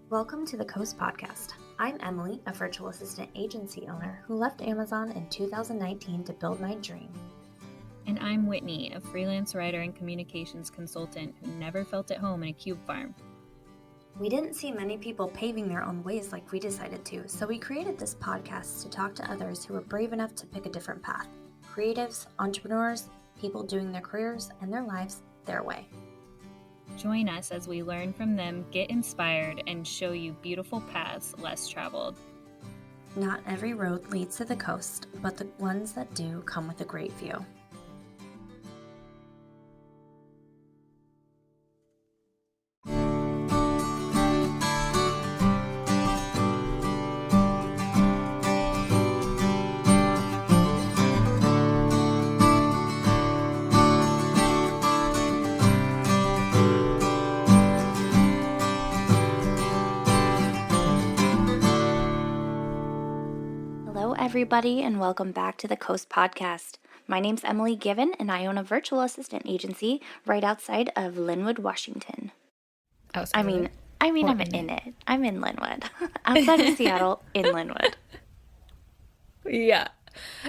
Welcome to the Coast Podcast. I'm Emilie, a virtual assistant agency owner who left Amazon in 2019 to build my dream. And I'm Whitney, a freelance writer and communications consultant who never felt at home in a cube farm. We didn't see many people paving their own ways like we decided to, so we created this podcast to talk to others who were brave enough to pick a different path. Creatives, entrepreneurs, people doing their careers and their lives their way. Join us as we learn from them, get inspired, and show you beautiful paths less traveled. Not every road leads to the coast, but the ones that do come with a great view. Hello, everybody, and welcome back to the Coast Podcast. My name's Emilie Given, and I own a virtual assistant agency right outside of Linwood, Washington. I'm in it. I'm in Linwood, outside of Seattle, in Linwood. Yeah.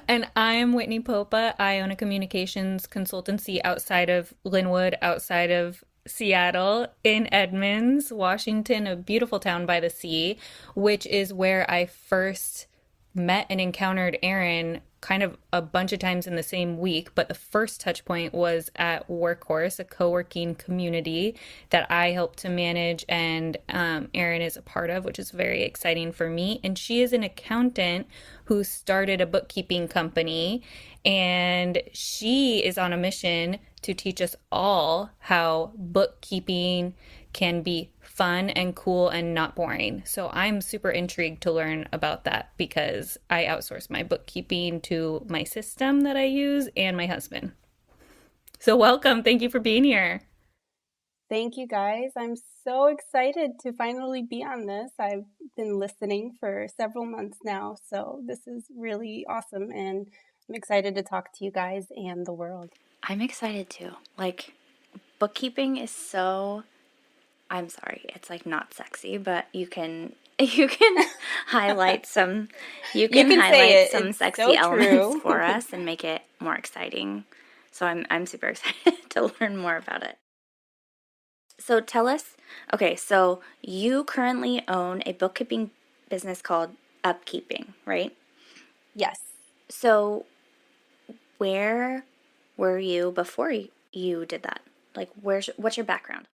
And I'm Whitney Popa. I own a communications consultancy outside of Linwood, outside of Seattle, in Edmonds, Washington, a beautiful town by the sea, which is where I first met and encountered Erin kind of a bunch of times in the same week, but the first touch point was at Workhorse, a co-working community that I help to manage and Erin is a part of, which is very exciting for me. And she is an accountant who started a bookkeeping company, and she is on a mission to teach us all how bookkeeping can be fun and cool and not boring. So I'm super intrigued to learn about that because I outsource my bookkeeping to my system that I use and my husband. So welcome. Thank you for being here. Thank you, guys. I'm so excited to finally be on this. I've been listening for several months now, so this is really awesome, and I'm excited to talk to you guys and the world. I'm excited too. Bookkeeping is so... I'm sorry, it's not sexy, but you can highlight some sexy elements for us and make it more exciting. So I'm super excited to learn more about it. So tell us, okay, so you currently own a bookkeeping business called Upkeeping, right? Yes. So where were you before you did that? What's your background?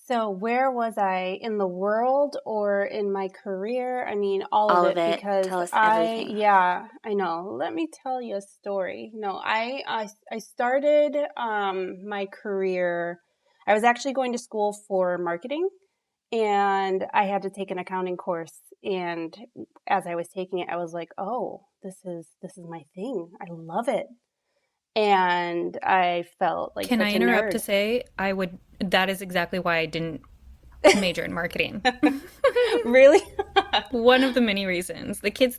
So where was I in the world or in my career? I mean, all of it. Because tell us everything. Yeah, I know. Let me tell you a story. No, I started my career. I was actually going to school for marketing, and I had to take an accounting course. And as I was taking it, I was like, "Oh, this is my thing. I love it." And I felt like Can such I a interrupt nerd. to say that is exactly why I didn't major in marketing. Really? One of the many reasons. The kids,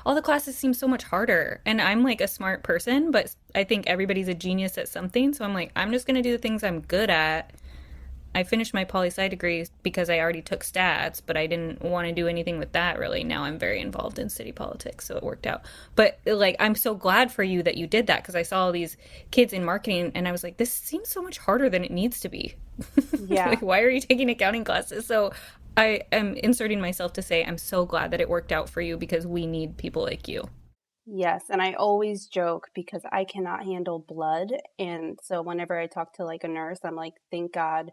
all the classes seem so much harder. And I'm a smart person, but I think everybody's a genius at something. So I'm just going to do the things I'm good at. I finished my poli-sci degree because I already took stats, but I didn't want to do anything with that really. Now I'm very involved in city politics, so it worked out. But I'm so glad for you that you did that, because I saw all these kids in marketing and I was like, this seems so much harder than it needs to be. Yeah. Why are you taking accounting classes? So I am inserting myself to say I'm so glad that it worked out for you, because we need people like you. Yes, and I always joke because I cannot handle blood, and so whenever I talk to a nurse, I'm like, thank God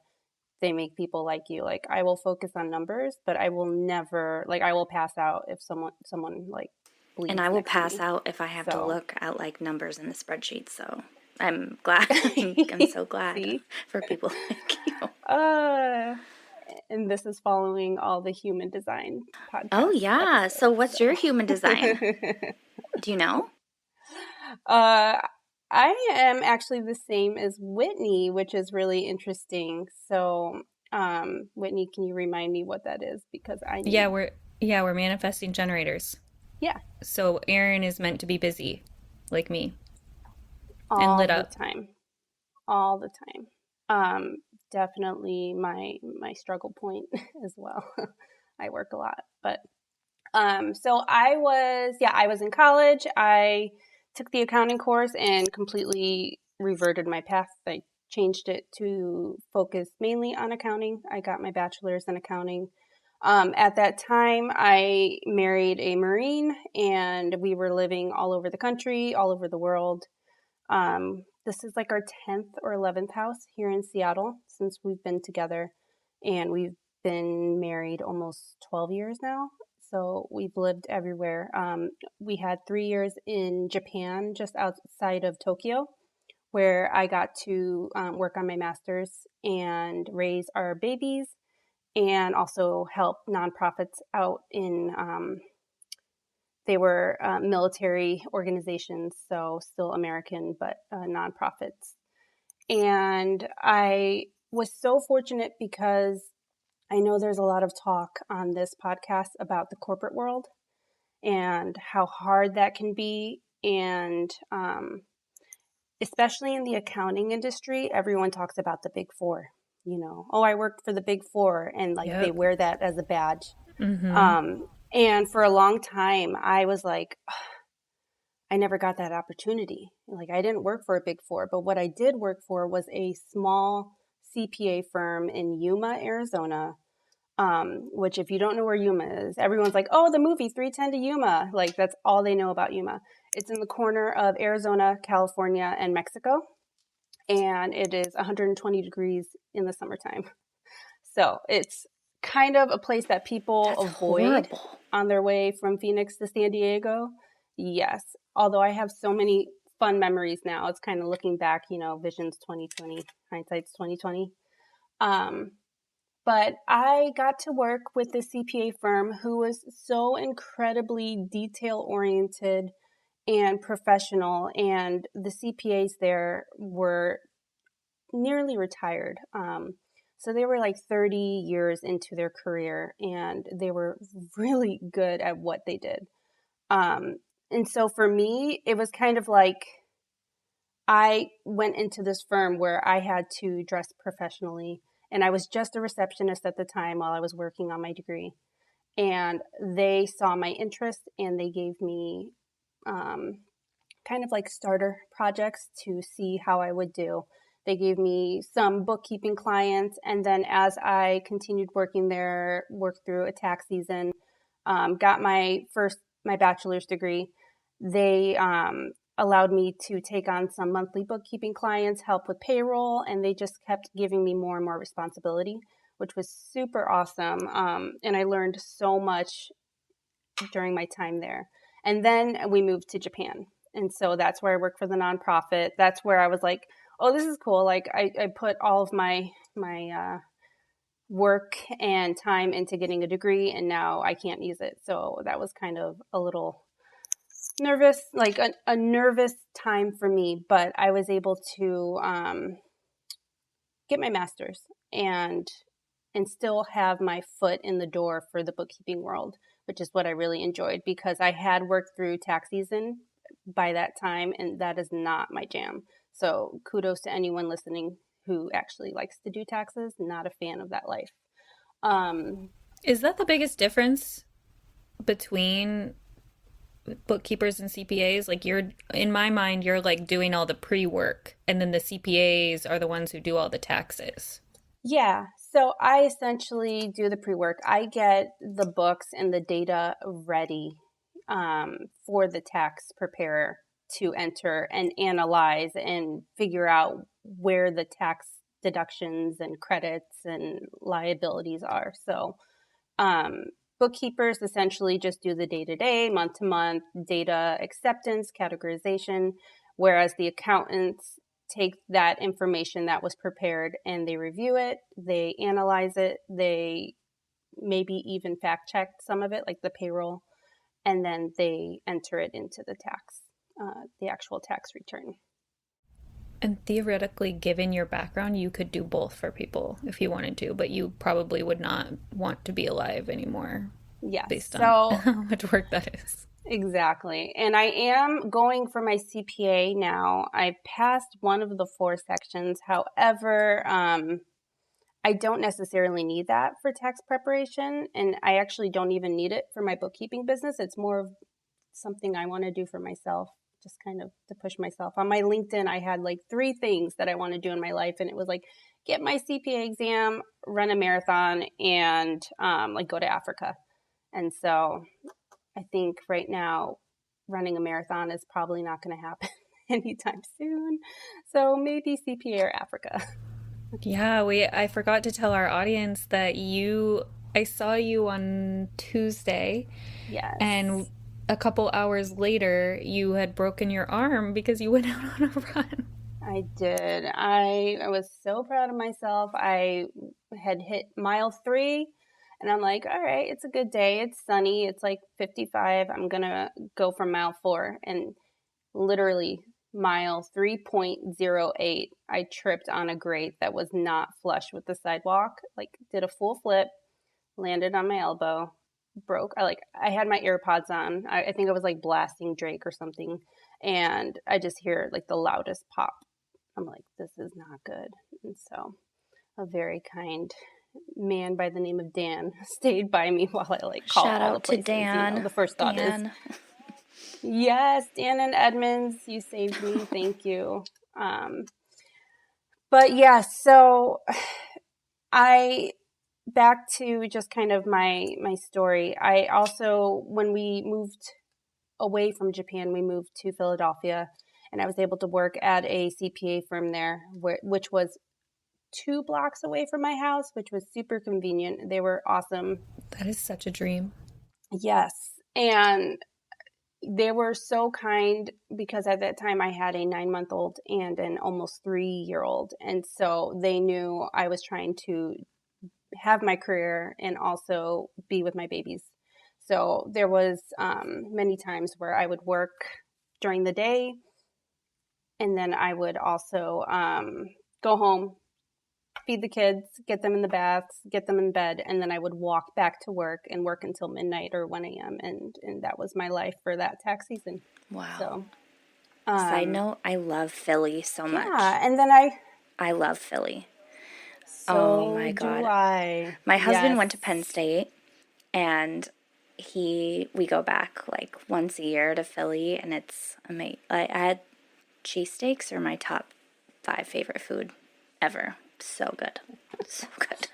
they make people like you. I will focus on numbers, but I will never, I will pass out if someone bleeds. And I will pass out if I have to look at numbers in the spreadsheet. So I'm glad. I'm so glad for people like you. And this is following all the human design podcasts. Oh yeah. Episodes, so what's your human design? Do you know? I am actually the same as Whitney, which is really interesting. So, Whitney, can you remind me what that is? Because I need... we're manifesting generators. Yeah. So Erin is meant to be busy, like me, and lit up all the time. definitely my struggle point as well. I work a lot, but so I was in college. I took the accounting course and completely reverted my path. I changed it to focus mainly on accounting. I got my bachelor's in accounting. At that time, I married a Marine, and we were living all over the country, all over the world. This is like our 10th or 11th house here in Seattle since we've been together, and we've been married almost 12 years now. So we've lived everywhere. We had 3 years in Japan, just outside of Tokyo, where I got to work on my master's and raise our babies and also help nonprofits out in they were military organizations, so still American, but nonprofits. And I was so fortunate because I know there's a lot of talk on this podcast about the corporate world and how hard that can be. And especially in the accounting industry, everyone talks about the big four. Oh, I worked for the big four, and like they Yep. wear that as a badge. Mm-hmm. And for a long time, I was like, I never got that opportunity. Like, I didn't work for a big four, but what I did work for was a small CPA firm in Yuma, Arizona. Which, if you don't know where Yuma is, everyone's like, oh, the movie 310 to Yuma. Like, that's all they know about Yuma. It's in the corner of Arizona, California, and Mexico. And it is 120 degrees in the summertime. So it's kind of a place that people That's avoid horrible. on their way from Phoenix to San Diego. Yes. Although I have so many fun memories now. It's kind of looking back, vision's 2020, hindsight's 2020. But I got to work with the CPA firm who was so incredibly detail oriented and professional. And the CPAs there were nearly retired. So they were like 30 years into their career, and they were really good at what they did. And so for me, it was kind of like I went into this firm where I had to dress professionally, and I was just a receptionist at the time while I was working on my degree. And they saw my interest, and they gave me kind of like starter projects to see how I would do. They gave me some bookkeeping clients, and then as I continued working there, worked through a tax season, got my bachelor's degree. They allowed me to take on some monthly bookkeeping clients, help with payroll, and they just kept giving me more and more responsibility, which was super awesome. And I learned so much during my time there. And then we moved to Japan. And so that's where I work for the nonprofit. That's where I was like, oh, this is cool. Like I put all of my work and time into getting a degree, and now I can't use it. So that was kind of a little nervous, like a nervous time for me, but I was able to get my master's and still have my foot in the door for the bookkeeping world, which is what I really enjoyed because I had worked through tax season by that time, and that is not my jam. So kudos to anyone listening who actually likes to do taxes. Not a fan of that life. Is that the biggest difference between bookkeepers and CPAs? Like you're in my mind, you're like doing all the pre-work, and then the CPAs are the ones who do all the taxes. Yeah. So I essentially do the pre-work. I get the books and the data ready for the tax preparer to enter and analyze and figure out where the tax deductions and credits and liabilities are. So bookkeepers essentially just do the day-to-day, month-to-month data acceptance, categorization, whereas the accountants take that information that was prepared and they review it, they analyze it, they maybe even fact check some of it, like the payroll, and then they enter it into the actual tax return. And theoretically, given your background, you could do both for people if you wanted to, but you probably would not want to be alive anymore Yes. based on So how much work that is. exactly. And I am going for my CPA now. I passed one of the 4 sections. However, I don't necessarily need that for tax preparation, and I actually don't even need it for my bookkeeping business. It's more of something I want to do for myself, just kind of to push myself. On my LinkedIn, I had like 3 things that I want to do in my life, and it was like get my CPA exam, run a marathon, and like go to Africa. And so I think right now running a marathon is probably not going to happen anytime soon. So maybe CPA or Africa. Yeah, I forgot to tell our audience that I saw you on Tuesday, and Yes. a couple hours later you had broken your arm because you went out on a run. I did. I was so proud of myself. I had hit mile 3 and I'm like, all right, it's a good day. It's sunny. It's like 55. I'm going to go from mile 4. And literally mile 3.08, I tripped on a grate that was not flush with the sidewalk. Like did a full flip, landed on my elbow, broke. I had my AirPods on. I think I was like blasting Drake or something. And I just hear like the loudest pop. I'm like, this is not good. And so a very kind man by the name of Dan stayed by me while I like called Shout all the out to places. Dan. The first thought is, Dan. yes, Dan and Edmonds, you saved me. Thank you. But yeah, so I back to just kind of my story. I also, when we moved away from Japan, we moved to Philadelphia, and I was able to work at a CPA firm there, which was 2 blocks away from my house, which was super convenient. They were awesome. That is such a dream. Yes. And they were so kind because at that time I had a 9-month-old and an almost 3-year-old. And so they knew I was trying to have my career and also be with my babies. So there was many times where I would work during the day, and then I would also go home, feed the kids, get them in the baths, get them in bed, and then I would walk back to work and work until midnight or 1 a.m. And that was my life for that tax season. Wow. So, Side note, I love Philly so much. yeah, and then I love Philly. Oh so my do God. I. My husband Yes. went to Penn State, and we go back like once a year to Philly, and it's amazing. I had cheesesteaks are my top 5 favorite food ever. So good. So good.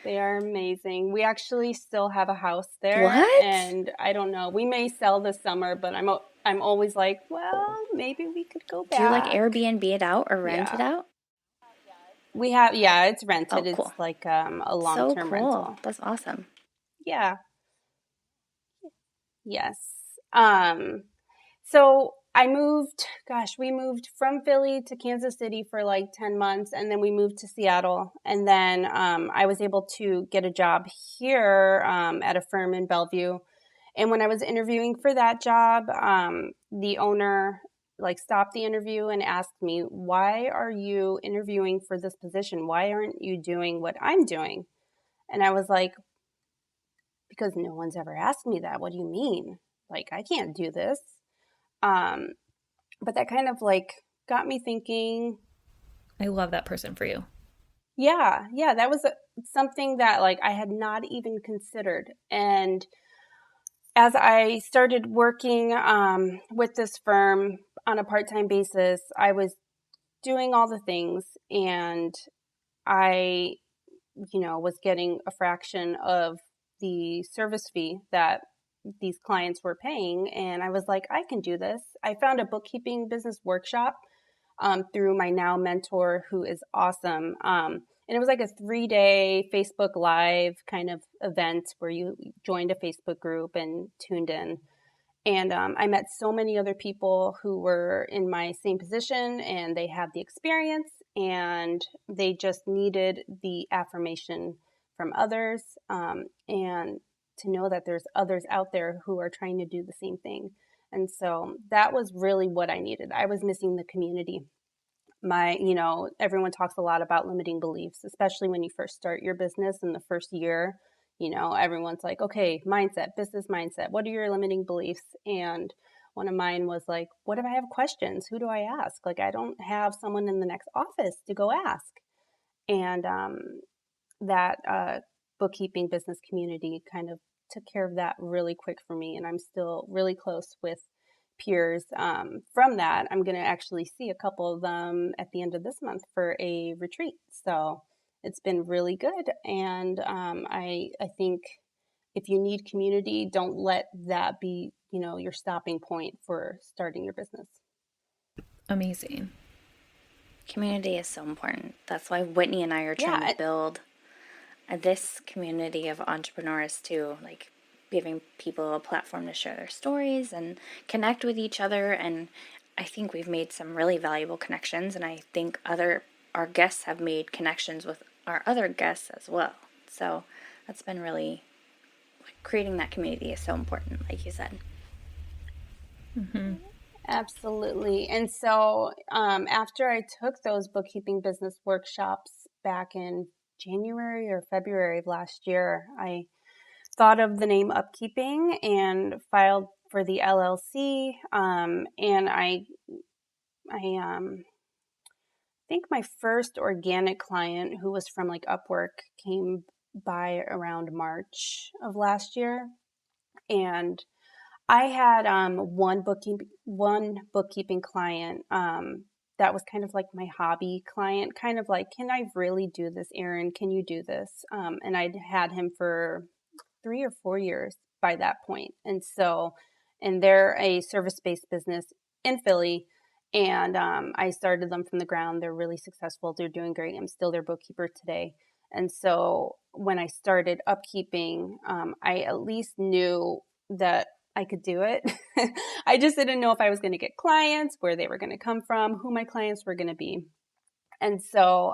They are amazing. We actually still have a house there. What? And I don't know. We may sell this summer, but I'm always like, well, maybe we could go back. Do you like Airbnb it out or rent it out? We have, yeah, it's rented. Oh, cool. It's like a long-term So cool. rental. That's awesome. Yeah. Yes. So we moved from Philly to Kansas City for like 10 months, and then we moved to Seattle. And then I was able to get a job here at a firm in Bellevue. And when I was interviewing for that job, the owner like stopped the interview and asked me, "Why are you interviewing for this position? Why aren't you doing what I'm doing?" And I was like, because no one's ever asked me that. What do you mean? Like, I can't do this. But that kind of like got me thinking. I love that person for you. Yeah, that was something that like I had not even considered. And as I started working with this firm on a part-time basis, I was doing all the things, and I, was getting a fraction of the service fee that these clients were paying. And I was like, I can do this. I found a bookkeeping business workshop through my now mentor, who is awesome. And it was like a 3-day Facebook Live kind of event where you joined a Facebook group and tuned in. And I met so many other people who were in my same position, and they had the experience, and they just needed the affirmation from others, and to know that there's others out there who are trying to do the same thing. And so that was really what I needed. I was missing the community. Everyone talks a lot about limiting beliefs, especially when you first start your business in the first year. Everyone's like, okay, mindset, business mindset. What are your limiting beliefs? And one of mine was like, what if I have questions? Who do I ask? Like, I don't have someone in the next office to go ask. and that bookkeeping business community kind of took care of that really quick for me. And I'm still really close with peers from that. I'm going to actually see a couple of them at the end of this month for a retreat. So it's been really good. And I think if you need community, don't let that be, your stopping point for starting your business. Amazing. Community is so important. That's why Whitney and I are trying Yeah. to build this community of entrepreneurs too, like giving people a platform to share their stories and connect with each other. And I think we've made some really valuable connections, and I think our guests have made connections with our other guests as well. So that's been really, creating that community is so important, like you said. Absolutely. And so after I took those bookkeeping business workshops back in January or February of last year, I thought of the name Upkeeping and filed for the LLC. And I think my first organic client, who was from like Upwork, came by around March of last year. And I had one bookkeeping client that was kind of like my hobby client, kind of like, can I really do this, Erin? Can you do this? And I'd had him for 3 or 4 years by that point. And they're a service-based business in Philly. And I started them from the ground. They're really successful. They're doing great. I'm still their bookkeeper today. And so when I started Upkeeping, I at least knew that I could do it. I just didn't know if I was going to get clients, where they were going to come from, who my clients were going to be. And so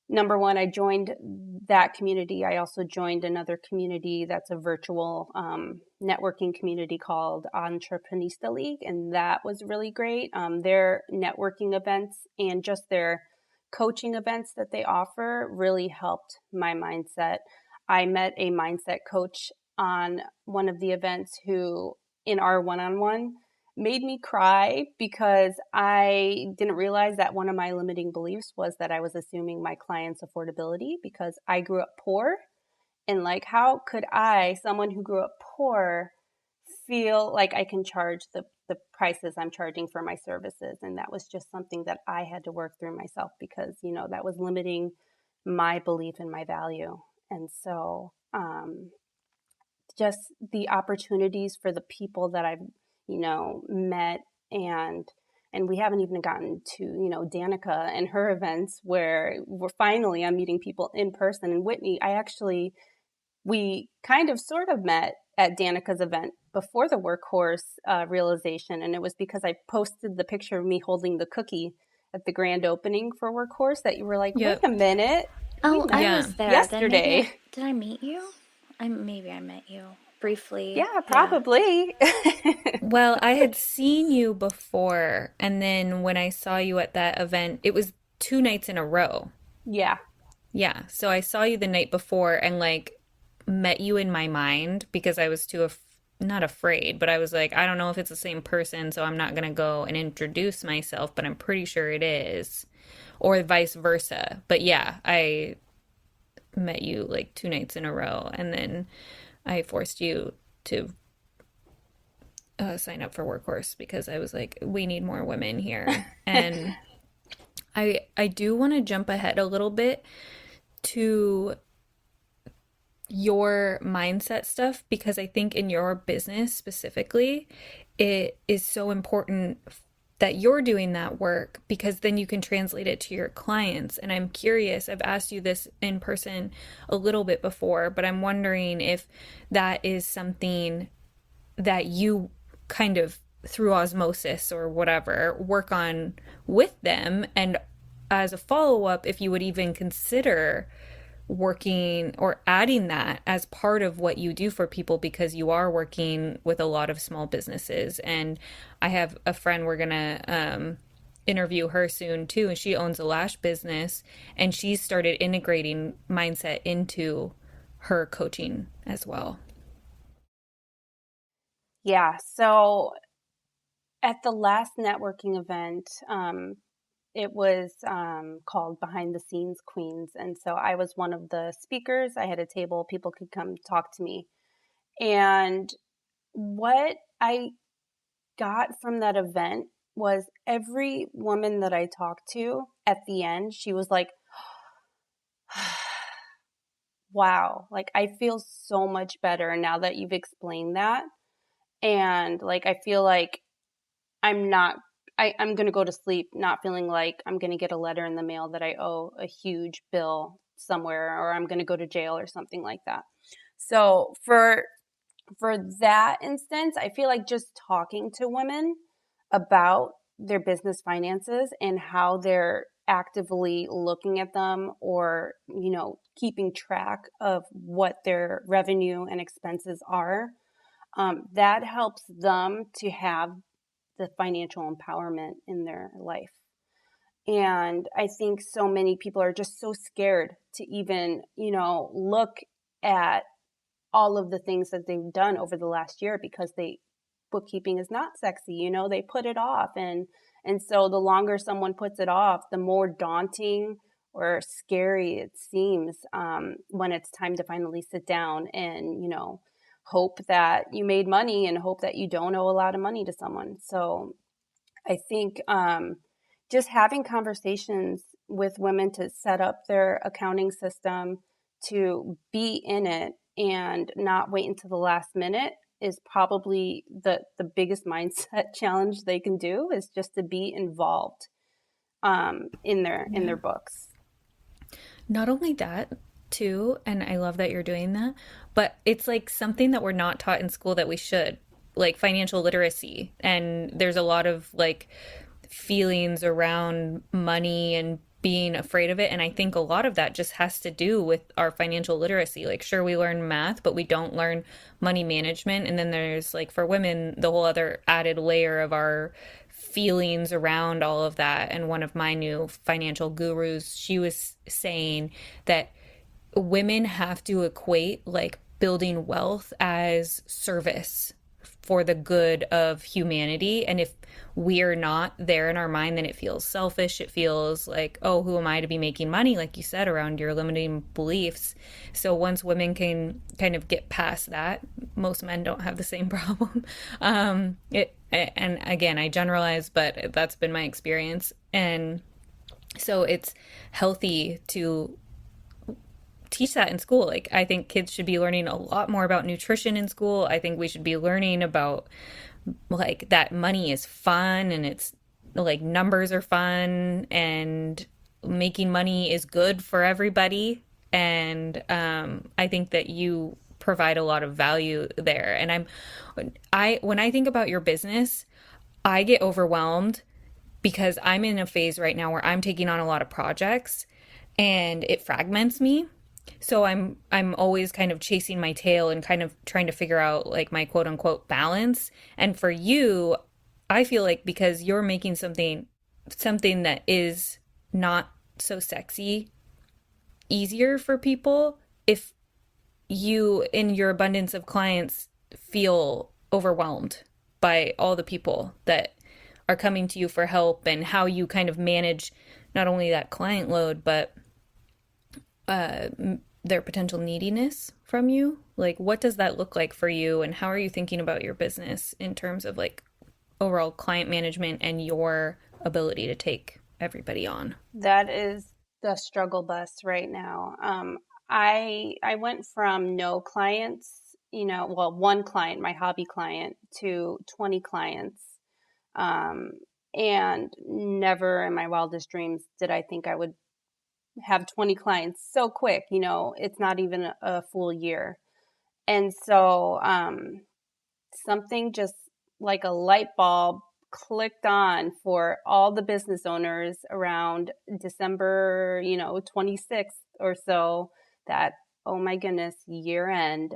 number one, I joined that community. I also joined another community that's a virtual networking community called Entreprenista League, and that was really great. Their networking events and just their coaching events that they offer really helped my mindset. I met a mindset coach on one of the events who, in our one-on-one, made me cry because I didn't realize that one of my limiting beliefs was that I was assuming my clients' affordability because I grew up poor. And like, how could I, someone who grew up poor, feel like I can charge the prices I'm charging for my services? And that was just something that I had to work through myself because, that was limiting my belief in my value. And so just the opportunities for the people that I've met, and we haven't even gotten to Danica and her events where I'm meeting people in person. And Whitney, we kind of sort of met at Danica's event before the workhorse realization, and it was because I posted the picture of me holding the cookie at the grand opening for workhorse that you were like, Yep. wait a minute. Oh, I was there. Yesterday. Then did I meet you? Maybe I met you briefly. Yeah, probably. Well, I had seen you before, and then when I saw you at that event, it was 2 nights in a row. Yeah. Yeah, so I saw you the night before and like met you in my mind because I was not afraid, but I was like, I don't know if it's the same person, so I'm not gonna go and introduce myself, but I'm pretty sure it is, or vice versa. But yeah, I met you like 2 nights in a row, and then I forced you to sign up for Workhorse because I was like, we need more women here. And I do want to jump ahead a little bit to your mindset stuff because I think in your business specifically, it is so important that you're doing that work because then you can translate it to your clients. And I'm curious, I've asked you this in person a little bit before, but I'm wondering if that is something that you kind of through osmosis or whatever work on with them, and as a follow-up, if you would even consider working or adding that as part of what you do for people because you are working with a lot of small businesses. And I have a friend, we're gonna interview her soon too, and she owns a lash business, and she's started integrating mindset into her coaching as well. Yeah. So at the last networking event, it was called Behind the Scenes Queens. And so I was one of the speakers. I had a table, people could come talk to me. And what I got from that event was every woman that I talked to at the end, she was like, wow, like I feel so much better now that you've explained that. And like, I feel like I'm not, I'm going to go to sleep not feeling like I'm going to get a letter in the mail that I owe a huge bill somewhere, or I'm going to go to jail or something like that. So for that instance, I feel like just talking to women about their business finances and how they're actively looking at them, or, keeping track of what their revenue and expenses are, that helps them to have the financial empowerment in their life. And I think so many people are just so scared to even, look at all of the things that they've done over the last year, because bookkeeping is not sexy, they put it off. And so the longer someone puts it off, the more daunting or scary it seems, when it's time to finally sit down and, hope that you made money and hope that you don't owe a lot of money to someone. So I think, just having conversations with women to set up their accounting system, to be in it and not wait until the last minute, is probably the biggest mindset challenge they can do, is just to be involved, in their books. Not only that, too, and I love that you're doing that, but it's like something that we're not taught in school that we should, like financial literacy. And there's a lot of like feelings around money and being afraid of it. And I think a lot of that just has to do with our financial literacy. Like, sure, we learn math, but we don't learn money management. And then there's like for women, the whole other added layer of our feelings around all of that. And one of my new financial gurus, she was saying that women have to equate like building wealth as service for the good of humanity. And if we're not there in our mind, then it feels selfish. It feels like, oh, who am I to be making money? Like you said, around your limiting beliefs. So once women can kind of get past that, most men don't have the same problem. And again, I generalize, but that's been my experience. And so it's healthy to teach that in school. Like, I think kids should be learning a lot more about nutrition in school. I think we should be learning about like that money is fun, and it's like numbers are fun, and making money is good for everybody. And I think that you provide a lot of value there. And when I think about your business, I get overwhelmed because I'm in a phase right now where I'm taking on a lot of projects and it fragments me. So I'm always kind of chasing my tail and kind of trying to figure out like my quote unquote balance. And for you, I feel like because you're making something that is not so sexy easier for people, if you in your abundance of clients feel overwhelmed by all the people that are coming to you for help, and how you kind of manage not only that client load, but their potential neediness from you. Like, what does that look like for you, and how are you thinking about your business in terms of like overall client management and your ability to take everybody on? That is the struggle bus right now. I went from no clients, one client, my hobby client, to 20 clients. And never in my wildest dreams did I think I would have 20 clients so quick. It's not even a full year. And so, something just like a light bulb clicked on for all the business owners around December, 26th or so, that, oh my goodness, year end,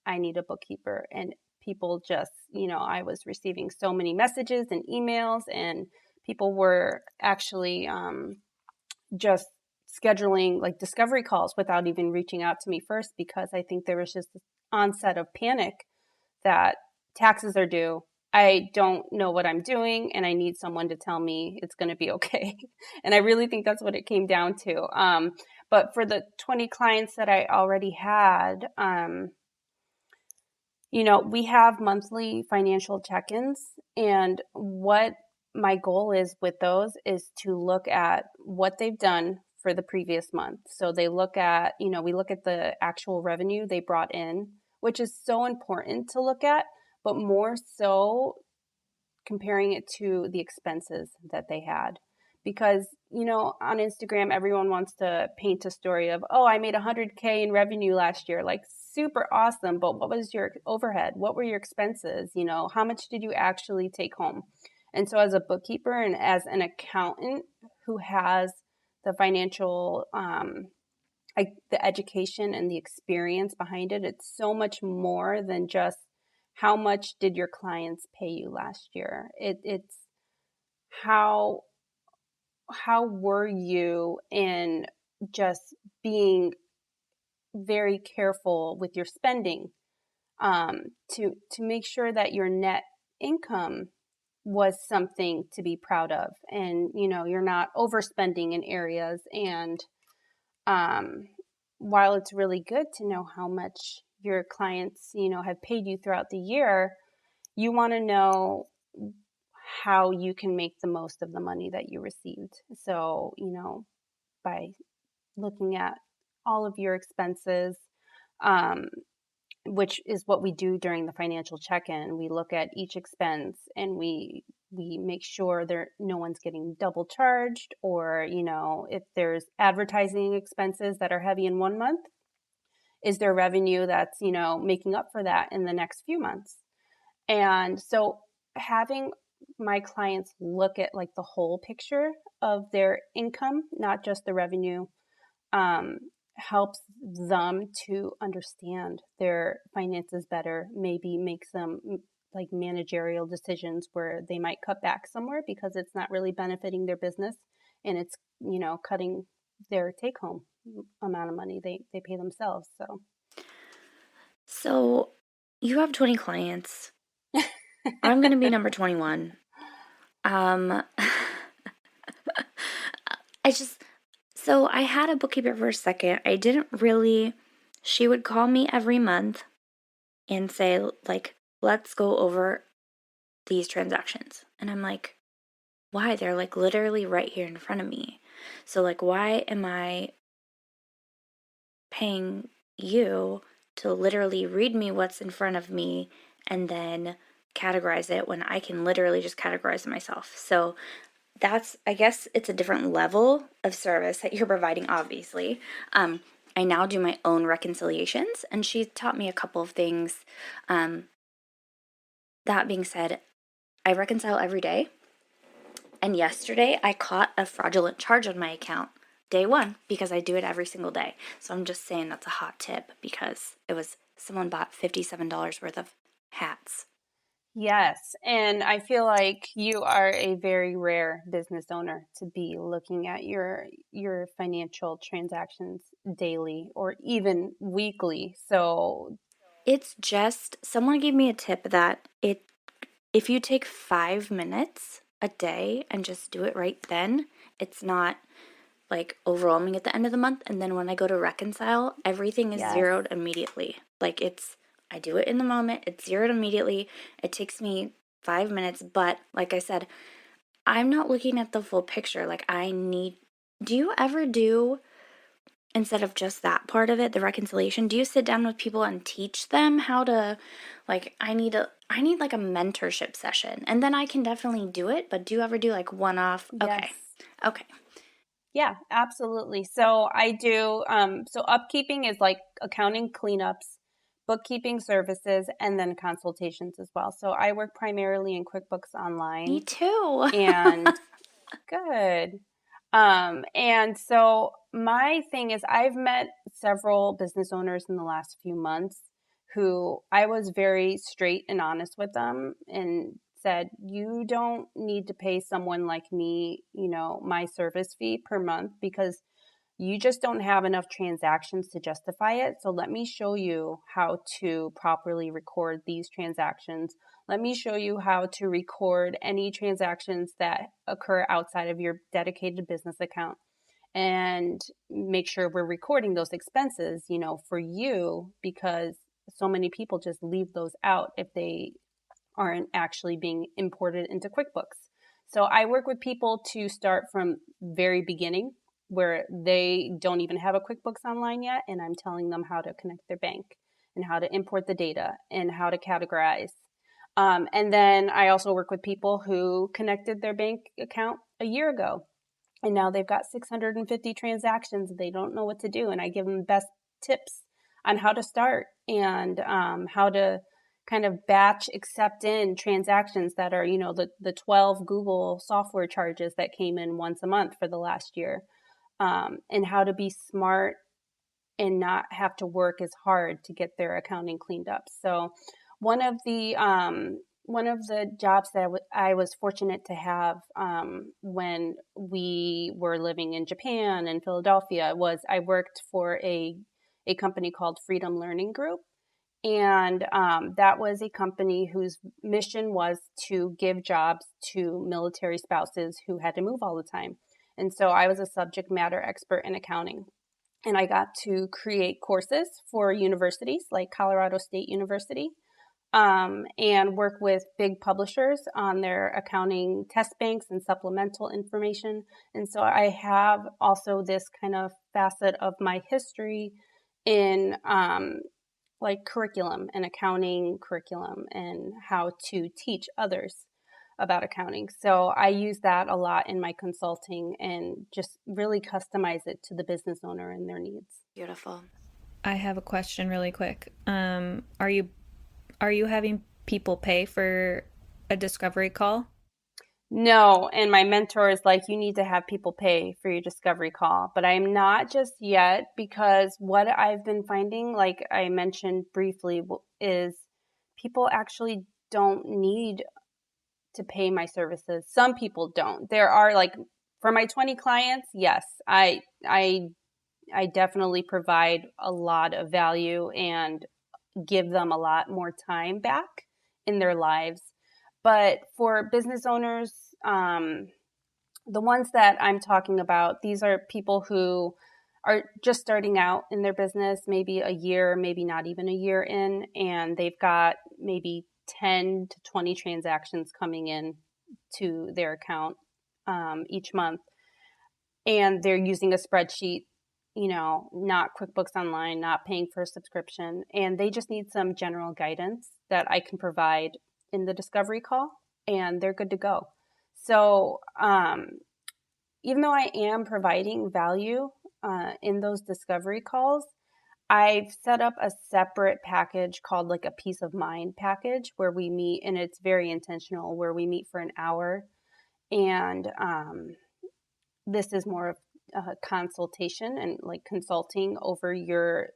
I need a bookkeeper. And people just, I was receiving so many messages and emails, and people were actually, just scheduling like discovery calls without even reaching out to me first, because I think there was just this onset of panic that taxes are due. I don't know what I'm doing and I need someone to tell me it's going to be okay. And I really think that's what it came down to. But for the 20 clients that I already had, we have monthly financial check-ins, and what my goal is with those is to look at what they've done for the previous month. So they look at, we look at the actual revenue they brought in, which is so important to look at, but more so comparing it to the expenses that they had. Because, on Instagram, everyone wants to paint a story of, oh, I made 100K in revenue last year, like super awesome. But what was your overhead? What were your expenses? How much did you actually take home? And so, as a bookkeeper and as an accountant who has the financial, the education and the experience behind it, it's so much more than just how much did your clients pay you last year. It's how were you in just being very careful with your spending, to make sure that your net income was something to be proud of, and you're not overspending in areas. And while it's really good to know how much your clients have paid you throughout the year, you want to know how you can make the most of the money that you received. So, by looking at all of your expenses, um, which is what we do during the financial check-in. We look at each expense and we make sure no one's getting double charged, or if there's advertising expenses that are heavy in one month, is there revenue that's making up for that in the next few months. And so having my clients look at like the whole picture of their income, not just the revenue, helps them to understand their finances better, maybe make some like managerial decisions where they might cut back somewhere because it's not really benefiting their business, and it's cutting their take home amount of money they pay themselves. So you have 20 clients. I'm going to be number 21. I so I had a bookkeeper for a second. I didn't really, she would call me every month and say, like, let's go over these transactions. And I'm like, why? They're like literally right here in front of me. So, like, why am I paying you to literally read me what's in front of me and then categorize it when I can literally just categorize it myself? So I guess it's a different level of service that you're providing, obviously. I now do my own reconciliations, and she taught me a couple of things. That being said, I reconcile every day. And yesterday, I caught a fraudulent charge on my account, day one, because I do it every single day. So I'm just saying that's a hot tip, because someone bought $57 worth of hats. Yes, and I feel like you are a very rare business owner to be looking at your financial transactions daily or even weekly. So It's just, someone gave me a tip that if you take 5 minutes a day and just do it right then, it's not like overwhelming at the end of the month. And then when I go to reconcile, everything is yes, zeroed immediately. Like I do it in the moment, it's zeroed immediately. It takes me 5 minutes, but like I said, I'm not looking at the full picture. Do you ever do, instead of just that part of it, the reconciliation, do you sit down with people and teach them how to, like, I need like a mentorship session, and then I can definitely do it, but do you ever do like one-off? yes. Okay. Yeah, absolutely. So I do, so upkeeping is like accounting cleanups, bookkeeping services, and then consultations as well. So I work primarily in QuickBooks Me Online. too. And good. And so my thing is, I've met several business owners in the last few months who I was very straight and honest with them and said, you don't need to pay someone like me, my service fee per month, because You just don't have enough transactions to justify it. So let me show you how to properly record these transactions. Let me show you how to record any transactions that occur outside of your dedicated business account, and make sure we're recording those expenses, for you, because so many people just leave those out if they aren't actually being imported into QuickBooks. So I work with people to start from very beginning, where they don't even have a QuickBooks online yet, and I'm telling them how to connect their bank and how to import the data and how to categorize. And then I also work with people who connected their bank account a year ago, and now they've got 650 transactions. They don't know what to do, and I give them the best tips on how to start, and how to kind of batch accept in transactions that are, the 12 Google software charges that came in once a month for the last year, and how to be smart and not have to work as hard to get their accounting cleaned up. So one of the jobs that I was fortunate to have when we were living in Japan and Philadelphia was I worked for a company called Freedom Learning Group. And that was a company whose mission was to give jobs to military spouses who had to move all the time. And so I was a subject matter expert in accounting. And I got to create courses for universities like Colorado State University, and work with big publishers on their accounting test banks and supplemental information. And so I have also this kind of facet of my history in like curriculum and accounting curriculum and how to teach others about accounting. So I use that a lot in my consulting and just really customize it to the business owner and their needs. Beautiful. I have a question really quick. Are you having people pay for a discovery call? No, and my mentor is like, you need to have people pay for your discovery call, but I'm not just yet, because what I've been finding, like I mentioned briefly, is people actually don't need to pay my services. Some people don't. There are, like, for my 20 clients, yes, I definitely provide a lot of value and give them a lot more time back in their lives. But for business owners, the ones that I'm talking about, these are people who are just starting out in their business, maybe a year, maybe not even a year in, and they've got maybe 10 to 20 transactions coming in to their account each month. And they're using a spreadsheet, not QuickBooks Online, not paying for a subscription. And they just need some general guidance that I can provide in the discovery call, and they're good to go. So even though I am providing value in those discovery calls, I've set up a separate package called like a peace of mind package, where we meet, and it's very intentional, where we meet for an hour. And this is more of a consultation and like consulting over your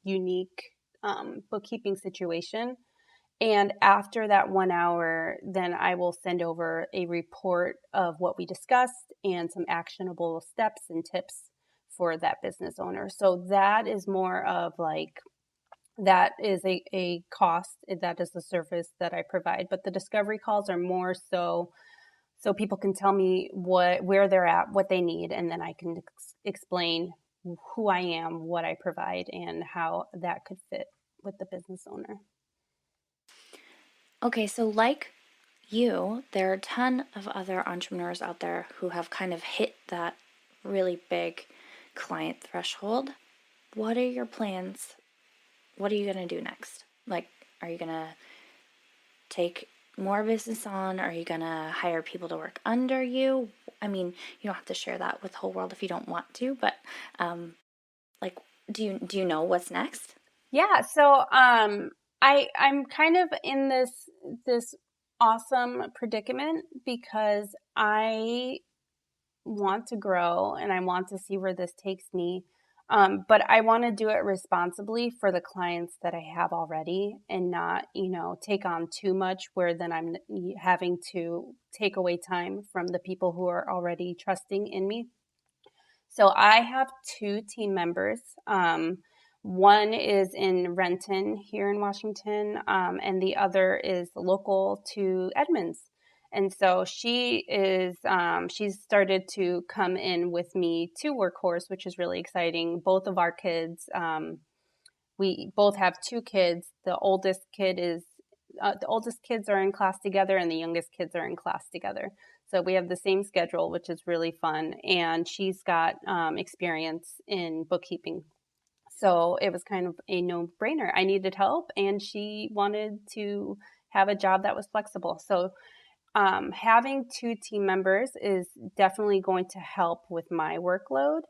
unique bookkeeping situation. And after that 1 hour, then I will send over a report of what we discussed and some actionable steps and tips for that business owner. So that is more of like, that is a cost, that is the service that I provide. But the discovery calls are more so people can tell me where they're at, what they need, and then I can explain who I am, what I provide, and how that could fit with the business owner. Okay, so like you, there are a ton of other entrepreneurs out there who have kind of hit that really big client threshold. What are your plans? What are you going to do next? Like, are you going to take more business on? Are you going to hire people to work under you? I mean, you don't have to share that with the whole world if you don't want to, but like, do you know what's next? Yeah, so I'm kind of in this awesome predicament, because I want to grow and I want to see where this takes me. But I want to do it responsibly for the clients that I have already, and not, take on too much where then I'm having to take away time from the people who are already trusting in me. So I have two team members. One is in Renton here in Washington, and the other is local to Edmonds. And so she's started to come in with me to Workhorse, which is really exciting. Both of our kids, we both have two kids. The oldest kids are in class together, and the youngest kids are in class together. So we have the same schedule, which is really fun. And she's got experience in bookkeeping. So it was kind of a no-brainer. I needed help, and she wanted to have a job that was flexible. So having two team members is definitely going to help with my workload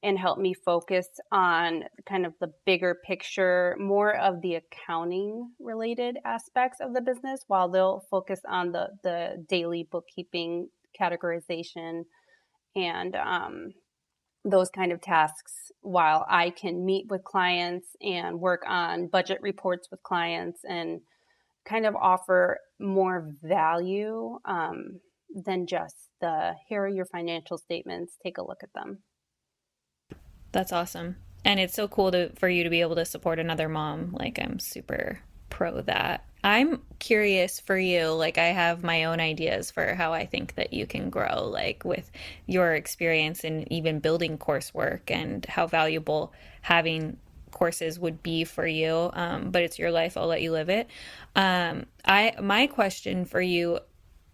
and help me focus on kind of the bigger picture, more of the accounting related aspects of the business, while they'll focus on the daily bookkeeping, categorization, and those kind of tasks, while I can meet with clients and work on budget reports with clients and kind of offer more value than just here are your financial statements, take a look at them. That's awesome. And it's so cool for you to be able to support another mom. Like, I'm super pro that. I'm curious for you. Like, I have my own ideas for how I think that you can grow, like with your experience in even building coursework and how valuable having courses would be for you. But it's your life. I'll let you live it. My question for you,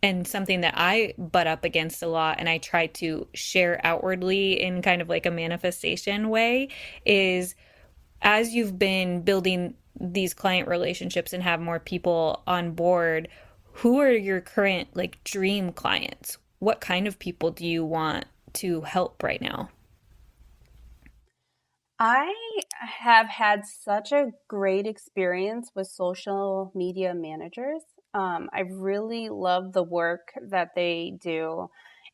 and something that I butt up against a lot and I try to share outwardly in kind of like a manifestation way, is as you've been building these client relationships and have more people on board, who are your current like dream clients? What kind of people do you want to help right now? I have had such a great experience with social media managers. I really love the work that they do,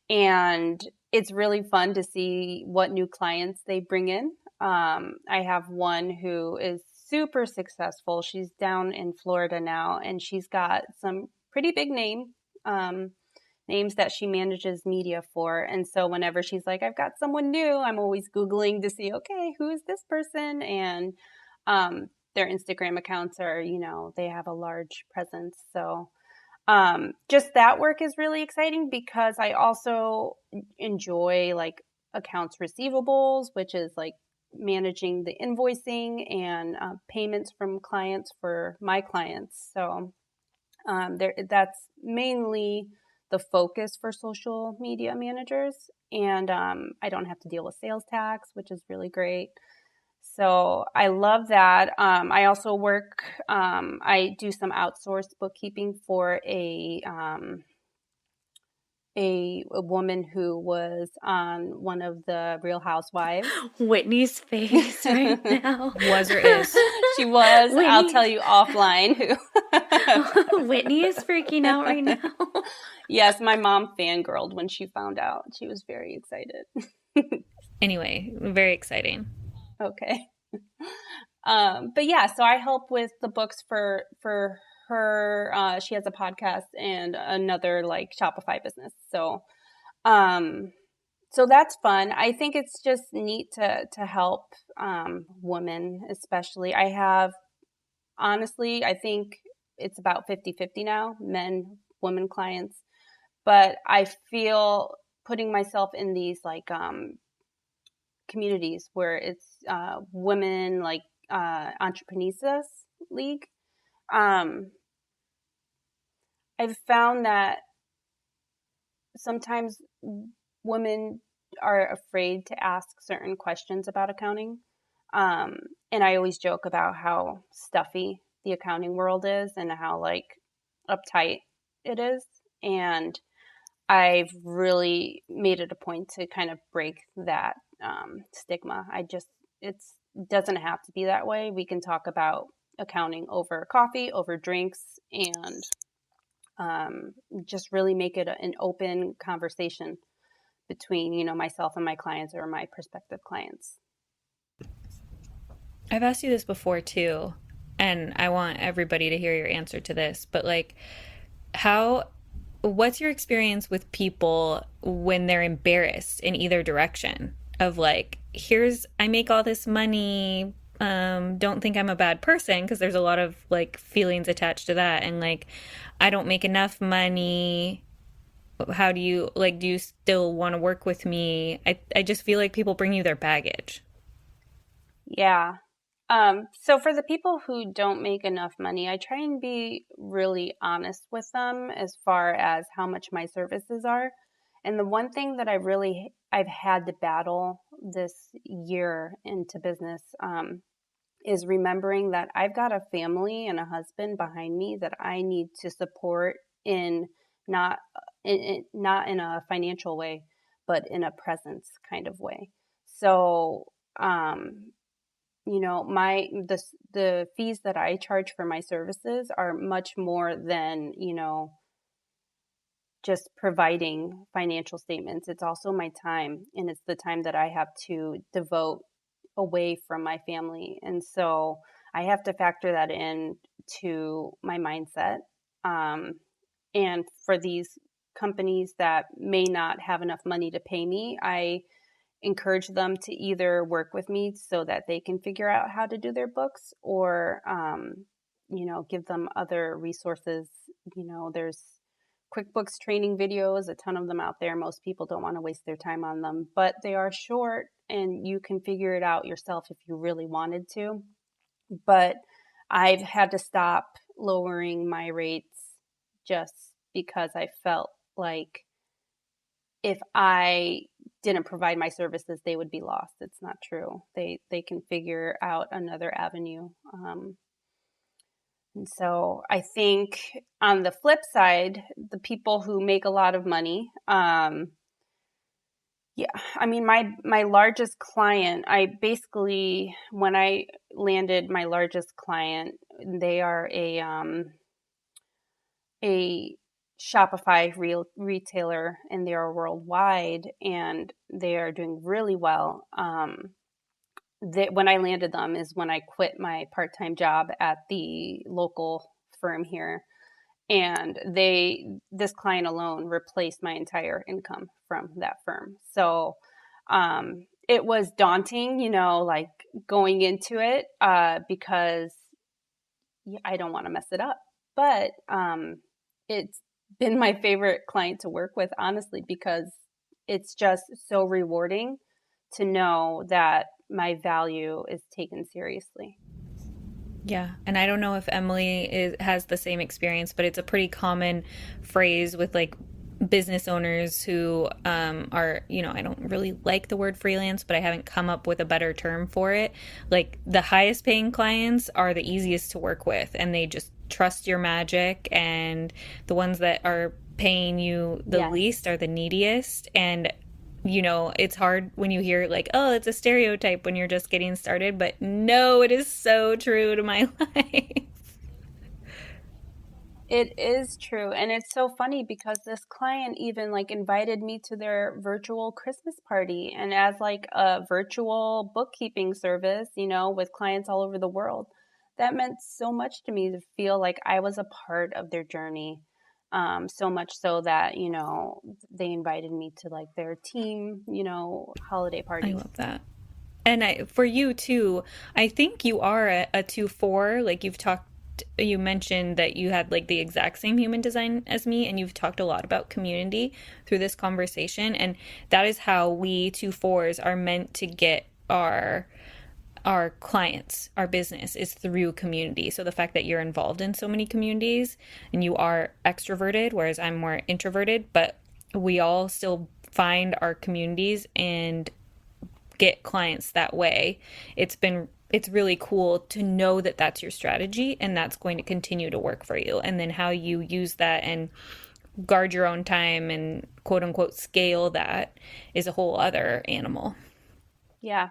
and it's really fun to see what new clients they bring in. I have one who is super successful. She's down in Florida now, and she's got some pretty big names that she manages media for. And so whenever she's like, I've got someone new, I'm always Googling to see, okay, who is this person? And their Instagram accounts are, they have a large presence. So just that work is really exciting because I also enjoy like accounts receivables, which is like managing the invoicing and payments from clients for my clients. So that's mainly the focus for social media managers. And I don't have to deal with sales tax, which is really great. So I love that. I also I do some outsourced bookkeeping for a woman who was on one of the Real Housewives. Whitney's face right now. Was or is? She was. Whitney. I'll tell you offline who. Whitney is freaking out right now. Yes, my mom fangirled when she found out. She was very excited. Anyway, very exciting. Okay. But yeah, so I help with the books for her. She has a podcast and another like Shopify business. So so that's fun. I think it's just neat to help women, especially. Honestly, I think it's about 50-50 now, women clients. But I feel putting myself in these like communities where it's women like entrepreneurs league. I've found that sometimes women are afraid to ask certain questions about accounting. And I always joke about how stuffy the accounting world is and how like uptight it is. And I've really made it a point to kind of break that stigma. It doesn't have to be that way. We can talk about accounting over coffee, over drinks, and just really make it an open conversation between, myself and my clients or my prospective clients. I've asked you this before too, and I want everybody to hear your answer to this, but like what's your experience with people when they're embarrassed in either direction? of like, here's, I make all this money. Don't think I'm a bad person, because there's a lot of like feelings attached to that. And like, I don't make enough money. How do you like, do you still want to work with me? I just feel like people bring you their baggage. Yeah. So for the people who don't make enough money, I try and be really honest with them as far as how much my services are. And the one thing that I've had to battle this year into business, is remembering that I've got a family and a husband behind me that I need to support in not not in a financial way, but in a presence kind of way. So, um, the fees that I charge for my services are much more than, just providing financial statements. It's also my time, and it's the time that I have to devote away from my family. And so I have to factor that in to my mindset. Um, and for these companies that may not have enough money to pay me, I encourage them to either work with me so that they can figure out how to do their books, or give them other resources. There's QuickBooks training videos, a ton of them out there. Most people don't want to waste their time on them, but they are short and you can figure it out yourself if you really wanted to. But I've had to stop lowering my rates just because I felt like if I didn't provide my services, they would be lost. It's not true. They can figure out another avenue. And so I think on the flip side, the people who make a lot of money, yeah, I mean, my largest client, I basically, when I landed my largest client, they are a Shopify retailer, and they are worldwide, and they are doing really well. When I landed them is when I quit my part-time job at the local firm here, and this client alone replaced my entire income from that firm. So it was daunting, like going into it, because I don't want to mess it up. But it's been my favorite client to work with, honestly, because it's just so rewarding to know that my value is taken seriously. Yeah, and I don't know if has the same experience, but it's a pretty common phrase with like business owners who are, I don't really like the word freelance, but I haven't come up with a better term for it. Like the highest paying clients are the easiest to work with, and they just trust your magic, and the ones that are paying you the Yes. least are the neediest. And it's hard when you hear like, oh, it's a stereotype when you're just getting started, but no, it is so true to my life. It is true. And it's so funny because this client even like invited me to their virtual Christmas party, and as like a virtual bookkeeping service, with clients all over the world. That meant so much to me to feel like I was a part of their journey. So much so that, they invited me to like their team, holiday I parties. love that. And for you too, I think you are a 2-4. Like you mentioned that you had like the exact same human design as me, and you've talked a lot about community through this conversation. And that is how we 2-4s are meant to get our clients, our business is through community. So the fact that you're involved in so many communities and you are extroverted, whereas I'm more introverted, but we all still find our communities and get clients that way. It's really cool to know that that's your strategy and that's going to continue to work for you. And then how you use that and guard your own time and quote unquote scale that is a whole other animal. Yeah.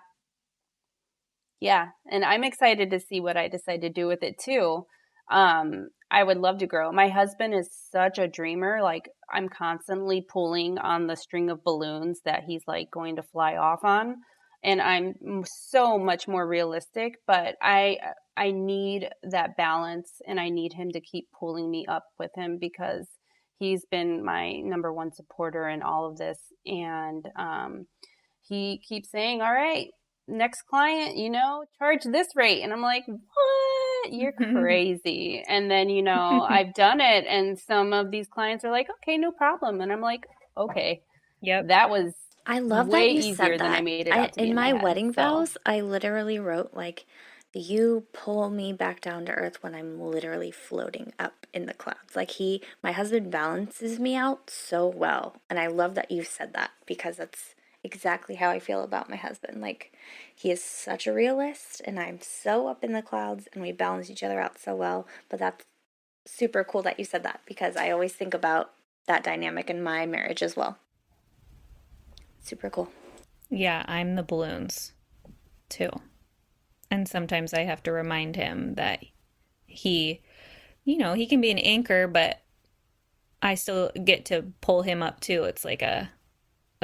Yeah, and I'm excited to see what I decide to do with it too. I would love to grow. My husband is such a dreamer. Like I'm constantly pulling on the string of balloons that he's like going to fly off on, and I'm so much more realistic, but I need that balance, and I need him to keep pulling me up with him because he's been my number one supporter in all of this. And he keeps saying, all right, next client, charge this rate. And I'm like, what? You're crazy. And then, I've done it. And some of these clients are like, okay, no problem. And I'm like, okay, Yep. that was I love that way you said easier than I that. made it out to be In in my my head. wedding So vows, I literally wrote like, you pull me back down to earth when I'm literally floating up in the clouds. Like my husband balances me out so well. And I love that you said that because that's exactly how I feel about my husband. Like he is such a realist and I'm so up in the clouds and we balance each other out so well. But that's super cool that you said that because I always think about that dynamic in my marriage as well. Super cool. Yeah, I'm the balloons too. And sometimes I have to remind him that he, he can be an anchor, but I still get to pull him up too. It's like a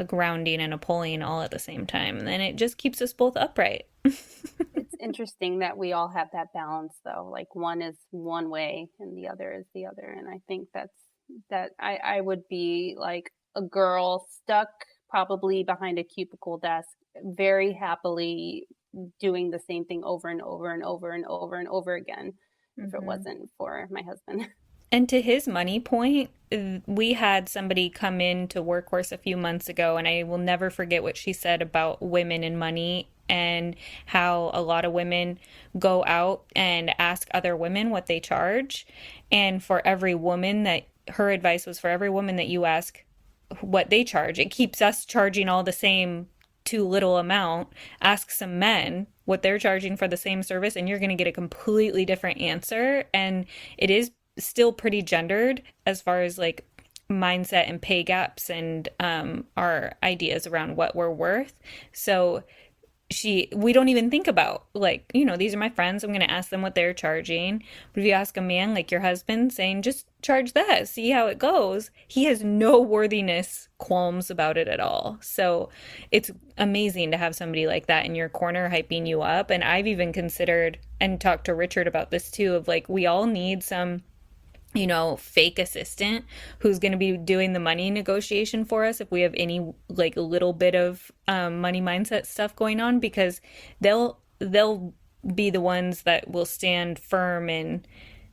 grounding and a pulling all at the same time. And then it just keeps us both upright. it's interesting that we all have that balance though. Like one is one way and the other is the other. And I think that I would be like a girl stuck probably behind a cubicle desk, very happily doing the same thing over and over and over and over and over again if it Mm-hmm. wasn't for my husband. And to his money point, we had somebody come in to Workhorse a few months ago, and I will never forget what she said about women and money and how a lot of women go out and ask other women what they charge. And for every woman that her advice was for every woman that you ask what they charge, it keeps us charging all the same too little amount. Ask some men what they're charging for the same service, and you're going to get a completely different answer. And it is still pretty gendered as far as like mindset and pay gaps and our ideas around what we're worth. So we don't even think about like, these are my friends, I'm going to ask them what they're charging. But if you ask a man like your husband saying just charge that, see how it goes, he has no worthiness qualms about it at all. So it's amazing to have somebody like that in your corner hyping you up. And I've even considered and talked to Richard about this too, of like, we all need some fake assistant who's going to be doing the money negotiation for us if we have any like a little bit of money mindset stuff going on, because they'll be the ones that will stand firm and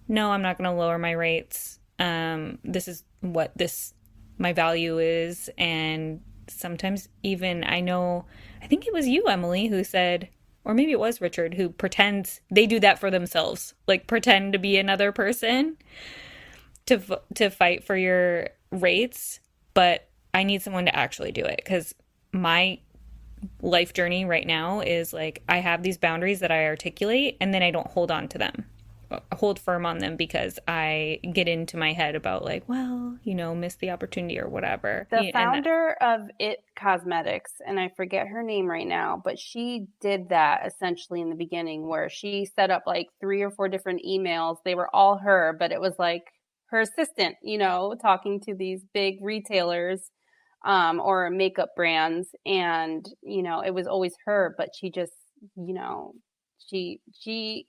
no, I'm not going to lower my rates. This is what my value is. And sometimes even I think it was you, Emily, who said, or maybe it was Richard, who pretends they do that for themselves, like pretend to be another person to fight for your rates, but I need someone to actually do it because my life journey right now is like I have these boundaries that I articulate and then I don't hold on to them, hold firm on them because I get into my head about like, well, miss the opportunity or whatever. The founder of It Cosmetics, and I forget her name right now, but she did that essentially in the beginning where she set up like 3 or 4 different emails. They were all her, but it was like her assistant, talking to these big retailers or makeup brands. And, it was always her, but she just, she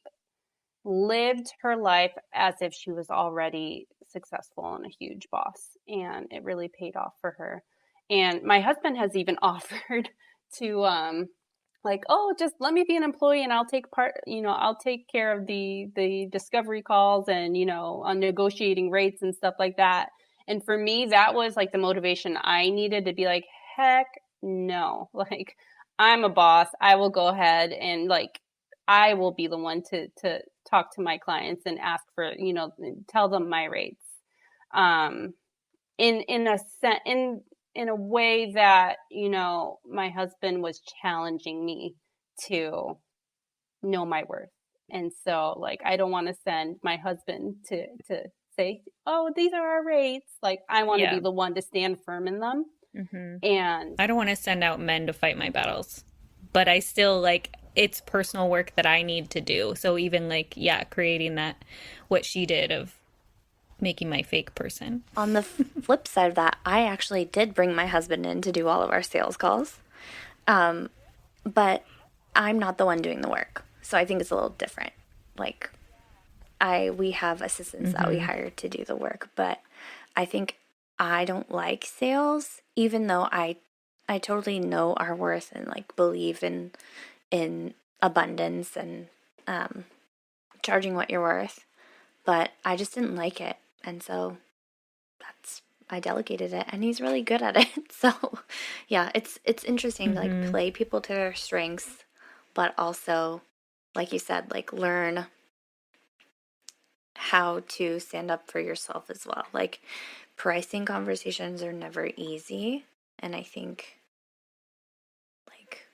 lived her life as if she was already successful and a huge boss. And it really paid off for her. And my husband has even offered to, like, oh, just let me be an employee and I'll take I'll take care of the discovery calls and, on negotiating rates and stuff like that. And for me, that was like the motivation I needed to be like, heck no, like I'm a boss. I will go ahead and like, I will be the one to talk to my clients and ask for, tell them my rates. In a way that, my husband was challenging me to know my worth. And so like, I don't want to send my husband to say, oh, these are our rates. Like I want to be the one to stand firm in them. Mm-hmm. And I don't want to send out men to fight my battles, but I still like it's personal work that I need to do. So even like, creating that, what she did of making my fake person. On the flip side of that, I actually did bring my husband in to do all of our sales calls. But I'm not the one doing the work. So I think it's a little different. Like we have assistants that we hire to do the work, but I think I don't like sales, even though I I totally know our worth and like believe in abundance and um, charging what you're worth, but I just didn't like it, and so that's I delegated it, and he's really good at it. So, yeah, it's interesting to like Mm-hmm. play people to their strengths, but also, like you said, like learn how to stand up for yourself as well. Like pricing conversations are never easy, and I think like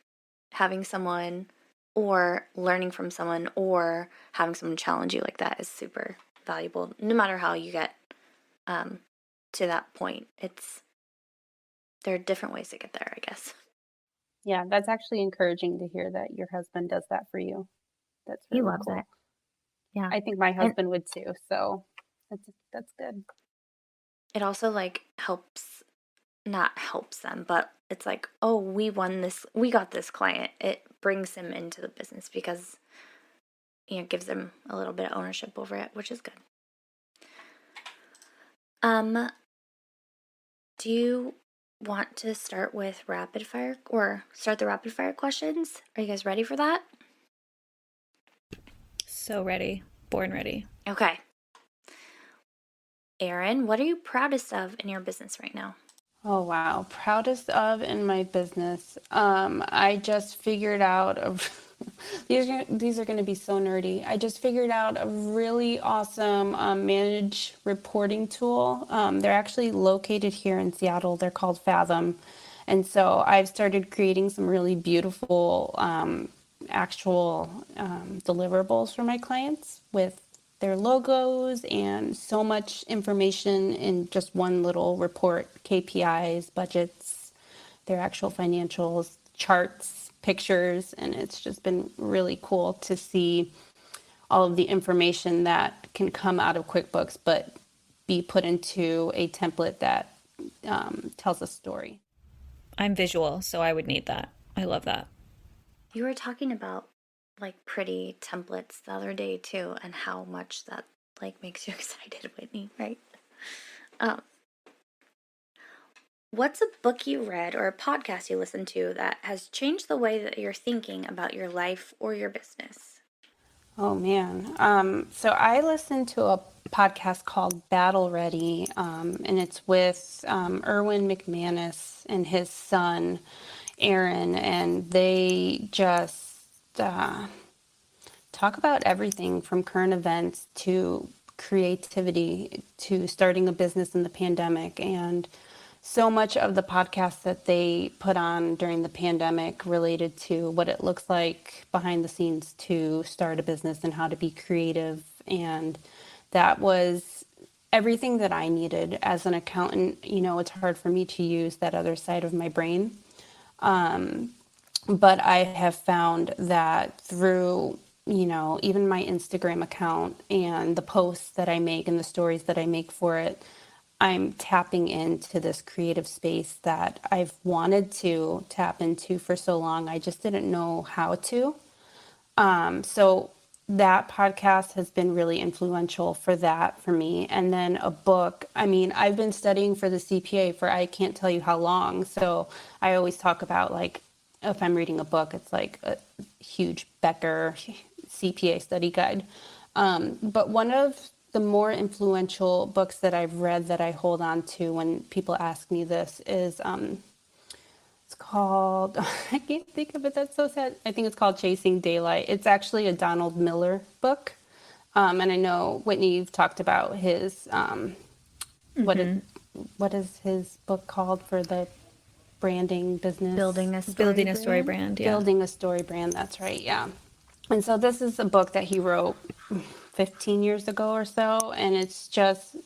having someone or learning from someone or having someone challenge you like that is super valuable no matter how you get um, to that point. There are different ways to get there, I guess. Yeah, that's actually encouraging to hear that your husband does that for you. That's He really loves it. cool. Yeah. I think my And husband would too, so that's good. it also like helps, not helps them, but it's like, oh, we won this, we got this client. It brings him into the business because, gives them a little bit of ownership over it, which is good. Um, do you want to start with rapid fire or start the rapid fire questions? Are you guys ready for that? So ready. Born ready. Okay. Erin, what are you proudest of in your business right now? Oh wow, proudest of in my business. I just figured out a these are going to be so nerdy. I just figured out a really awesome manage reporting tool. They're actually located here in Seattle. They're called Fathom, and so I've started creating some really beautiful actual deliverables for my clients with their logos and so much information in just one little report, KPIs, budgets, their actual financials, charts, pictures, and it's just been really cool to see all of the information that can come out of QuickBooks but be put into a template that tells a story. I'm visual, so I would need that. I love that. You were talking about like pretty templates the other day too, and how much that like makes you excited, Whitney, right? Um, what's a book you read or a podcast you listened to that has changed the way that you're thinking about your life or your business? Oh man. So I listened to a podcast called Battle Ready, and it's with Erwin McManus and his son, Aaron, and they just talk about everything from current events to creativity to starting a business in the pandemic. And so much of the podcast that they put on during the pandemic related to what it looks like behind the scenes to start a business and how to be creative. And that was everything that I needed as an accountant. It's hard for me to use that other side of my brain. But I have found that through, even my Instagram account and the posts that I make and the stories that I make for it, I'm tapping into this creative space that I've wanted to tap into for so long. I just didn't know how to. So that podcast has been really influential for that for me. And then a book. I mean, I've been studying for the CPA for I can't tell you how long. So I always talk about like if I'm reading a book, it's like a huge Becker CPA study guide. But one of the more influential books that I've read that I hold on to when people ask me this is it's called, I can't think of it, that's so sad. I think it's called Chasing Daylight. It's actually a Donald Miller book. And I know, Whitney, you've talked about his, what is, Mm-hmm. what is his book called for the branding business? Building a story Building a story brand. brand, yeah. Building a story brand, that's right, yeah. And so this is a book that he wrote 15 years ago or so, and it's just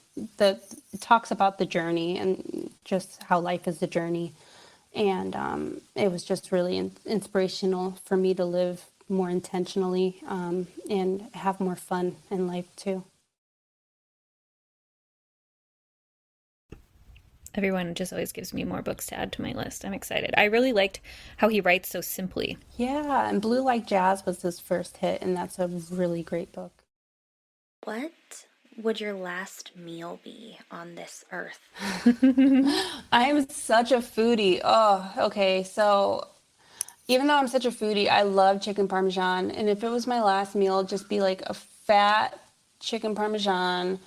it talks about the journey and just how life is a journey. And it was just really inspirational for me to live more intentionally and have more fun in life too. Everyone just always gives me more books to add to my list. I'm excited. I really liked how he writes so simply. Yeah, and Blue Like Jazz was his first hit, and that's a really great book. What would your last meal be on this earth? I'm such a foodie. Oh, okay. So even though I'm such a foodie, I love chicken parmesan. And if it was my last meal, it'd just be like a fat chicken parmesan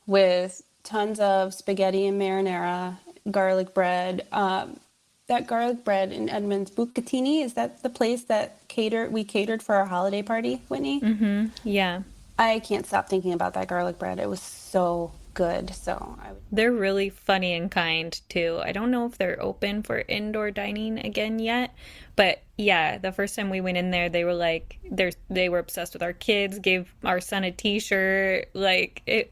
with tons of spaghetti and marinara, garlic bread. That garlic bread in Edmonds, Bucatini, is that the place that we catered for our holiday party, Whitney? Yeah. I can't stop thinking about that garlic bread. It was so good. They're really funny and kind too. I don't know if they're open for indoor dining again yet, but yeah, the first time we went in there, they were like they were obsessed with our kids, gave our son a t-shirt, like it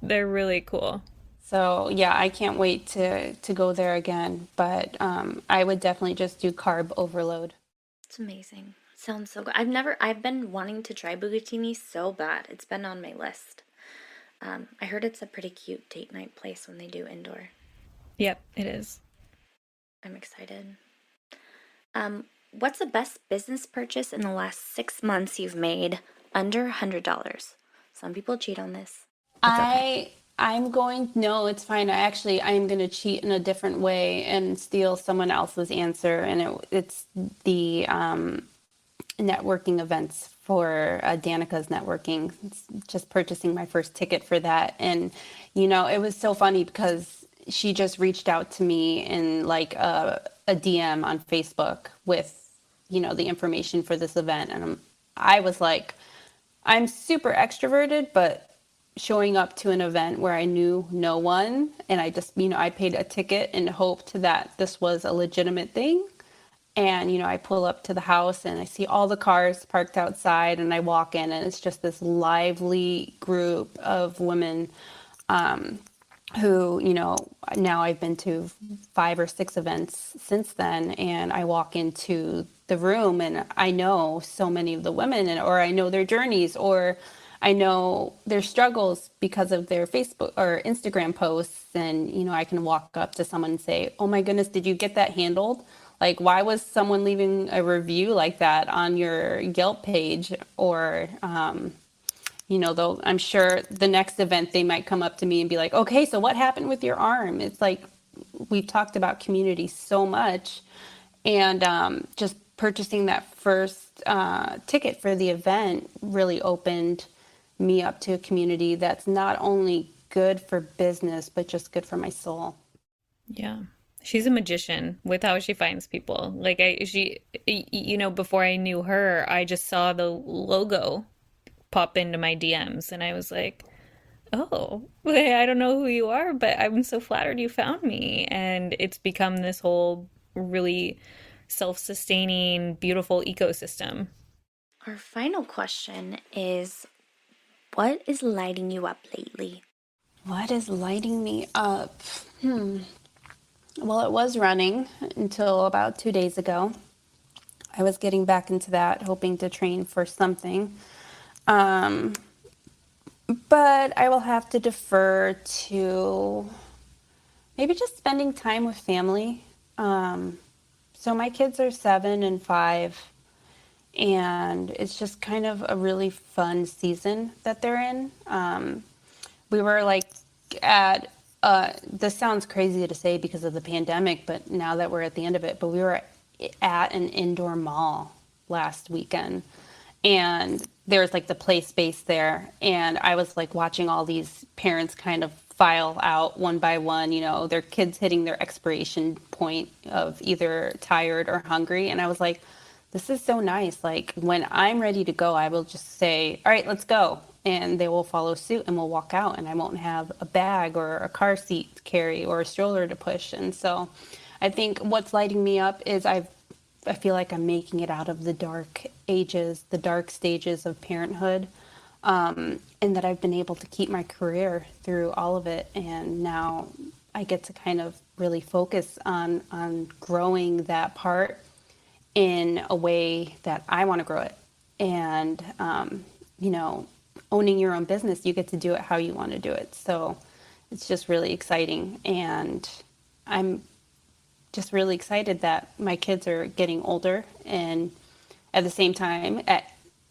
they're really cool. So yeah, I can't wait to go there again. But I would definitely just do carb overload. It's amazing. Sounds so good. I've been wanting to try bucatini so bad. It's been on my list. I heard it's a pretty cute date night place when they do indoor. Yep, it is. I'm excited. What's the best business purchase in the last 6 months you've made under $100? Some people cheat on this. It's okay. I'm going, no, it's fine. I am going to cheat in a different way and steal someone else's answer. And it's the networking events for Danica's networking. It's just purchasing my first ticket for that. And, it was so funny because she just reached out to me in like a DM on Facebook with, the information for this event. And I was like, I'm super extroverted, but showing up to an event where I knew no one and I just, I paid a ticket and hoped that this was a legitimate thing. And, I pull up to the house and I see all the cars parked outside and I walk in and it's just this lively group of women who, now I've been to 5 or 6 events since then. And I walk into the room and I know so many of the women or I know their journeys or I know their struggles because of their Facebook or Instagram posts. And, I can walk up to someone and say, oh my goodness, did you get that handled? Like, why was someone leaving a review like that on your Yelp page? Or, though I'm sure the next event they might come up to me and be like, okay, so what happened with your arm? It's like, we've talked about community so much. And just purchasing that first ticket for the event really opened me up to a community that's not only good for business, but just good for my soul. Yeah. She's a magician with how she finds people. Like before I knew her, I just saw the logo pop into my DMs and I was like, "Oh, I don't know who you are, but I'm so flattered you found me." And it's become this whole really self-sustaining, beautiful ecosystem. Our final question is, what is lighting you up lately? What is lighting me up? Well, it was running until about 2 days ago. I was getting back into that, hoping to train for something. But I will have to defer to maybe just spending time with family. So my kids are 7 and 5, and it's just kind of a really fun season that they're in. We were like at this sounds crazy to say because of the pandemic, but now that we're at the end of it, but we were at an indoor mall last weekend and there's like the play space there. And I was like watching all these parents kind of file out one by one, their kids hitting their expiration point of either tired or hungry. And I was like, this is so nice. Like when I'm ready to go, I will just say, all right, let's go. And they will follow suit and we'll walk out and I won't have a bag or a car seat to carry or a stroller to push. And so I think what's lighting me up is I feel like I'm making it out of the dark ages, the dark stages of parenthood, and that I've been able to keep my career through all of it. And now I get to kind of really focus on growing that part in a way that I want to grow it. And, owning your own business, you get to do it how you want to do it. So it's just really exciting. And I'm just really excited that my kids are getting older and at the same time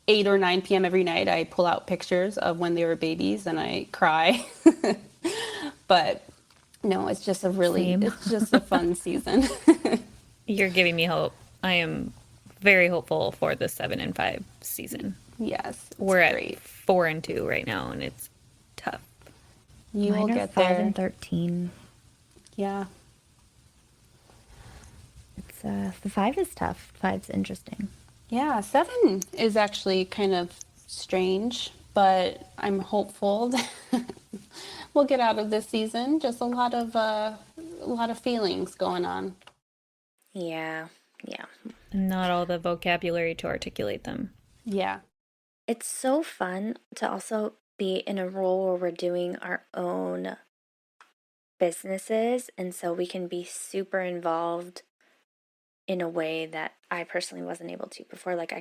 8 or 9 p.m. every night, I pull out pictures of when they were babies and I cry. But no, Same. it's just a fun season. You're giving me hope. I am very hopeful for the 7 and 5 season. Yes, it's We're at great. 4 and 2 right now, and it's tough. You will Mine are get 5 there. and 13. Yeah. It's the 5 is tough. Five's interesting. Yeah, 7 is actually kind of strange, but I'm hopeful that we'll get out of this season. Just a lot of feelings going on. Yeah, yeah. Not all the vocabulary to articulate them. Yeah. It's so fun to also be in a role where we're doing our own businesses, and so we can be super involved in a way that I personally wasn't able to before. Like I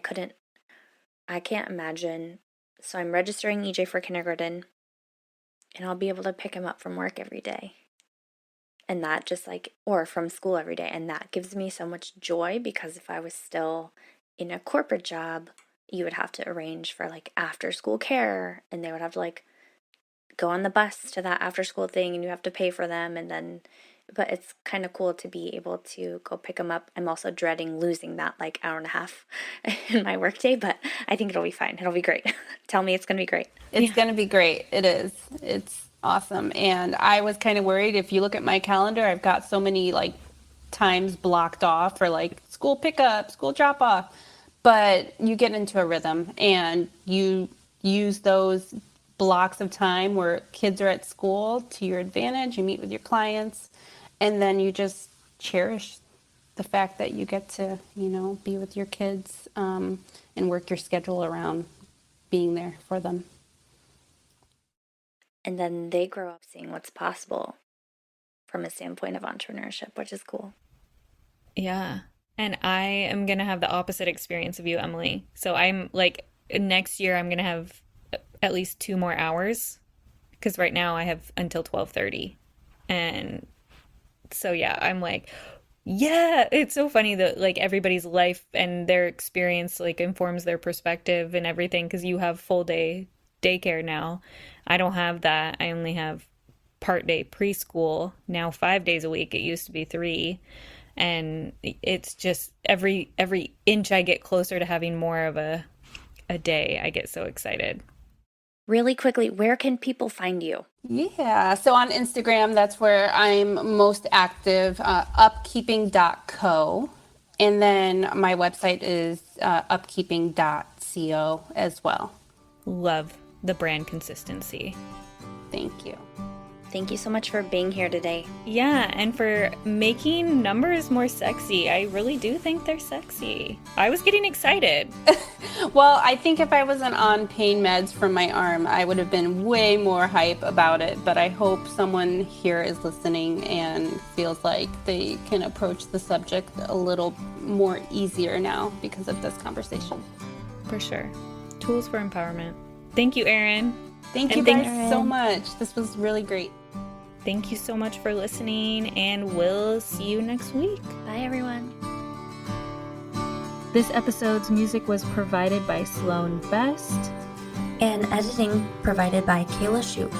can't imagine. So I'm registering EJ for kindergarten, and I'll be able to pick him up from work every day. And that just like, or from school every day. And that gives me so much joy, because if I was still in a corporate job, you would have to arrange for like after school care, and they would have to like go on the bus to that after school thing, and you have to pay for them. And then, but it's kind of cool to be able to go pick them up. I'm also dreading losing that like hour and a half in my workday, but I think it'll be fine. It'll be great. Tell me it's going to be great. It's going to be great. It is. It's awesome. And I was kind of worried. If you look at my calendar, I've got so many like times blocked off for like school pickup, school drop off. But you get into a rhythm and you use those blocks of time where kids are at school to your advantage. You meet with your clients, and then you just cherish the fact that you get to, be with your kids, and work your schedule around being there for them. And then they grow up seeing what's possible from a standpoint of entrepreneurship, which is cool. Yeah. And I am going to have the opposite experience of you, Emily. So I'm like, next year I'm going to have at least 2 more hours, because right now I have until 12:30. And so, yeah, I'm like, yeah, it's so funny that like everybody's life and their experience like informs their perspective and everything, because you have full day daycare now. I don't have that. I only have part day preschool now, 5 days a week. It used to be 3. And it's just every inch I get closer to having more of a day, I get so excited. Really quickly, where can people find you? Yeah, so on Instagram, that's where I'm most active, upkeeping.co. And then my website is upkeeping.co as well. Love the brand consistency. Thank you. Thank you so much for being here today. Yeah, and for making numbers more sexy. I really do think they're sexy. I was getting excited. Well, I think if I wasn't on pain meds from my arm, I would have been way more hype about it. But I hope someone here is listening and feels like they can approach the subject a little more easier now because of this conversation. For sure. Tools for empowerment. Thank you, Erin. Thank you guys so much. This was really great. Thank you so much for listening, and we'll see you next week. Bye, everyone. This episode's music was provided by Sloan Best. And editing provided by Kayla Shoup.